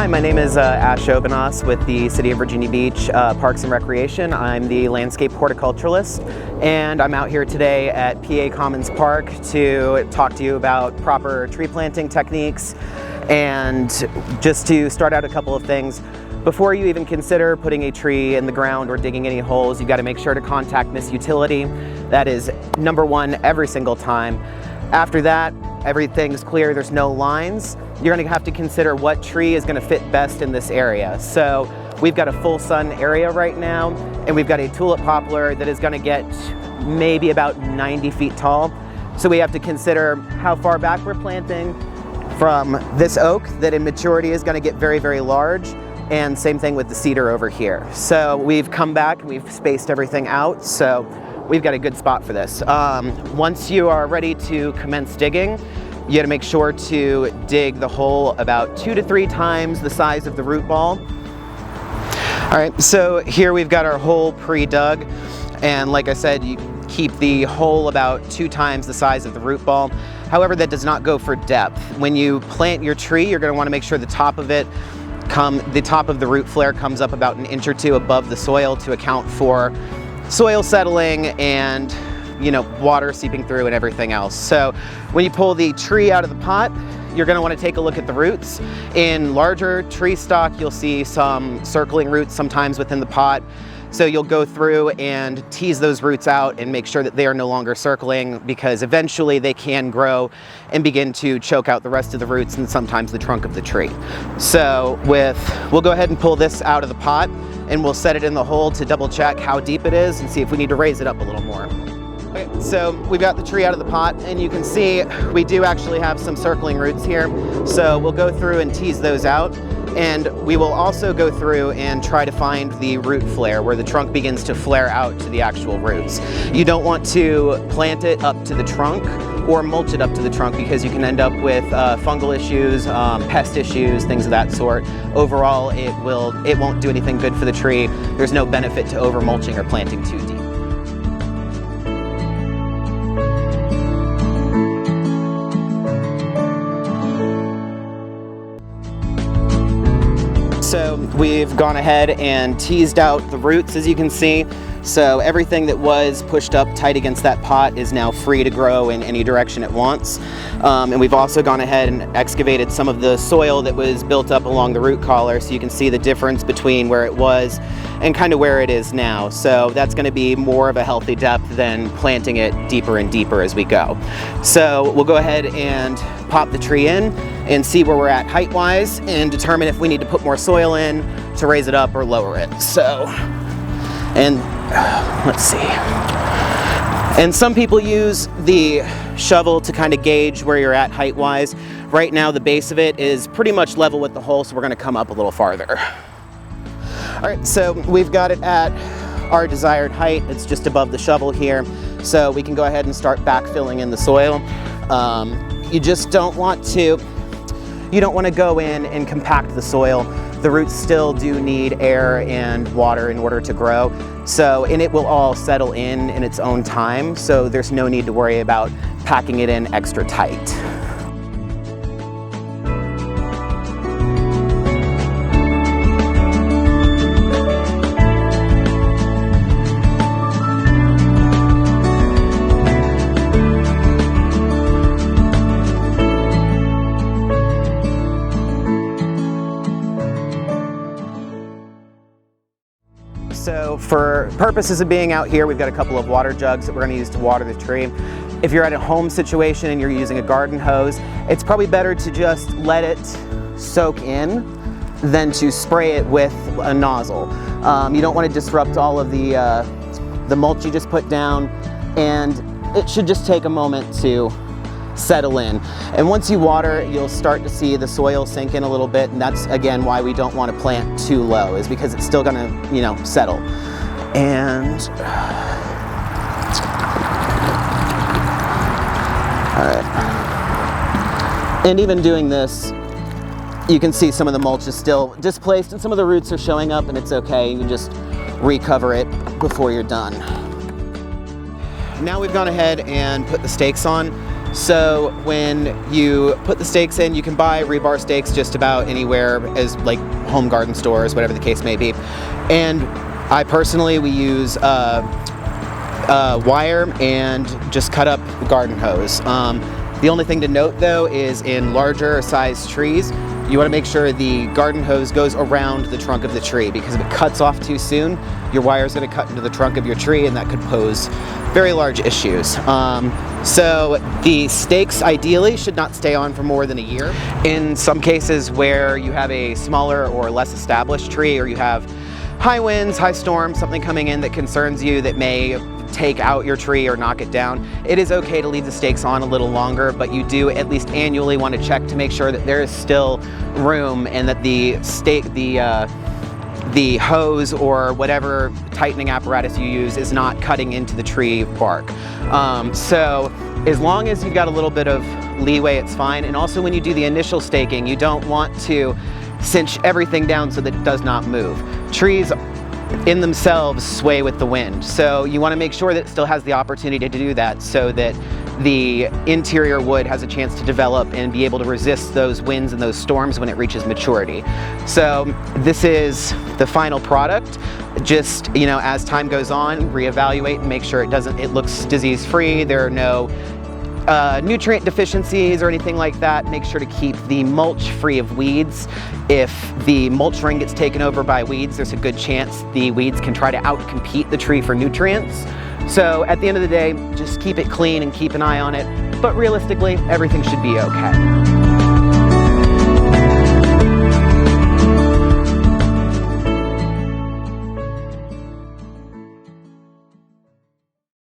Hi, my name is Ashe Obenaus with the City of Virginia Beach Parks and Recreation. I'm the landscape horticulturist, and I'm out here today at PA Commons Park to talk to you about proper tree planting techniques and just to start out a couple of things. Before you even consider putting a tree in the ground or digging any holes, you've got to make sure to contact Miss Utility. That is number one every single time. After that, everything's clear, there's no lines. You're going to have to consider what tree is going to fit best in this area. So we've got a full sun area right now, and we've got a tulip poplar that is going to get maybe about 90 feet tall. So we have to consider how far back we're planting from this oak that in maturity is going to get very, very large. And same thing with the cedar over here. So we've come back and we've spaced everything out. So we've got a good spot for this. Once you are ready to commence digging, you got to make sure to dig the hole about 2 to 3 times the size of the root ball. All right, so here we've got our hole pre-dug. And like I said, you keep the hole about 2 times the size of the root ball. However, that does not go for depth. When you plant your tree, you're going to want to make sure the top of the root flare comes up about 1 inch or 2 above the soil to account for soil settling and water seeping through and everything else. So when you pull the tree out of the pot, you're going to want to take a look at the roots. In larger tree stock, you'll see some circling roots sometimes within the pot. So you'll go through and tease those roots out and make sure that they are no longer circling, because eventually they can grow and begin to choke out the rest of the roots and sometimes the trunk of the tree. So we'll go ahead and pull this out of the pot and we'll set it in the hole to double check how deep it is and see if we need to raise it up a little more. Okay, so we've got the tree out of the pot, and you can see we do actually have some circling roots here. So we'll go through and tease those out. And we will also go through and try to find the root flare where the trunk begins to flare out to the actual roots. You don't want to plant it up to the trunk or mulch it up to the trunk, because you can end up with fungal issues, pest issues, things of that sort. Overall, it won't do anything good for the tree. There's no benefit to over mulching or planting too deep. So we've gone ahead and teased out the roots, as you can see. So everything that was pushed up tight against that pot is now free to grow in any direction it wants. And we've also gone ahead and excavated some of the soil that was built up along the root collar, so you can see the difference between where it was and kind of where it is now. So that's going to be more of a healthy depth than planting it deeper and deeper as we go. So we'll go ahead and pop the tree in and see where we're at height-wise and determine if we need to put more soil in to raise it up or lower it. So, and let's see. And some people use the shovel to kind of gauge where you're at height-wise. Right now, the base of it is pretty much level with the hole, so we're gonna come up a little farther. All right, so we've got it at our desired height. It's just above the shovel here. So we can go ahead and start backfilling in the soil. You just don't want to go in and compact the soil. The roots still do need air and water in order to grow. So, and it will all settle in its own time. So there's no need to worry about packing it in extra tight. So for purposes of being out here, we've got a couple of water jugs that we're going to use to water the tree. If you're at a home situation and you're using a garden hose, it's probably better to just let it soak in than to spray it with a nozzle. You don't want to disrupt all of the mulch you just put down, and it should just take a moment to settle in. And once you water, you'll start to see the soil sink in a little bit, and that's again why we don't want to plant too low, is because it's still gonna, settle. And all right. And even doing this, you can see some of the mulch is still displaced and some of the roots are showing up, and it's okay. You can just recover it before you're done. Now we've gone ahead and put the stakes on. So when you put the stakes in, you can buy rebar stakes just about anywhere, as like home garden stores, whatever the case may be. And I personally, we use wire and just cut up the garden hose. The only thing to note though is in larger sized trees, you want to make sure the garden hose goes around the trunk of the tree, because if it cuts off too soon, your wire is going to cut into the trunk of your tree, and that could pose very large issues. So the stakes ideally should not stay on for more than a year. In some cases where you have a smaller or less established tree, or you have high winds, high storms, something coming in that concerns you that may take out your tree or knock it down, it is okay to leave the stakes on a little longer, but you do at least annually want to check to make sure that there is still room and that the hose or whatever tightening apparatus you use is not cutting into the tree bark. So as long as you've got a little bit of leeway, it's fine. And also when you do the initial staking, you don't want to cinch everything down so that it does not move. Trees in themselves sway with the wind, so you want to make sure that it still has the opportunity to do that, so that the interior wood has a chance to develop and be able to resist those winds and those storms when it reaches maturity. So this is the final product. Just, you know, as time goes on, reevaluate and make sure it looks disease free, there are no nutrient deficiencies or anything like that. Make sure to keep the mulch free of weeds. If the mulch ring gets taken over by weeds, there's a good chance the weeds can try to outcompete the tree for nutrients. So at the end of the day, just keep it clean and keep an eye on it. But realistically, everything should be okay.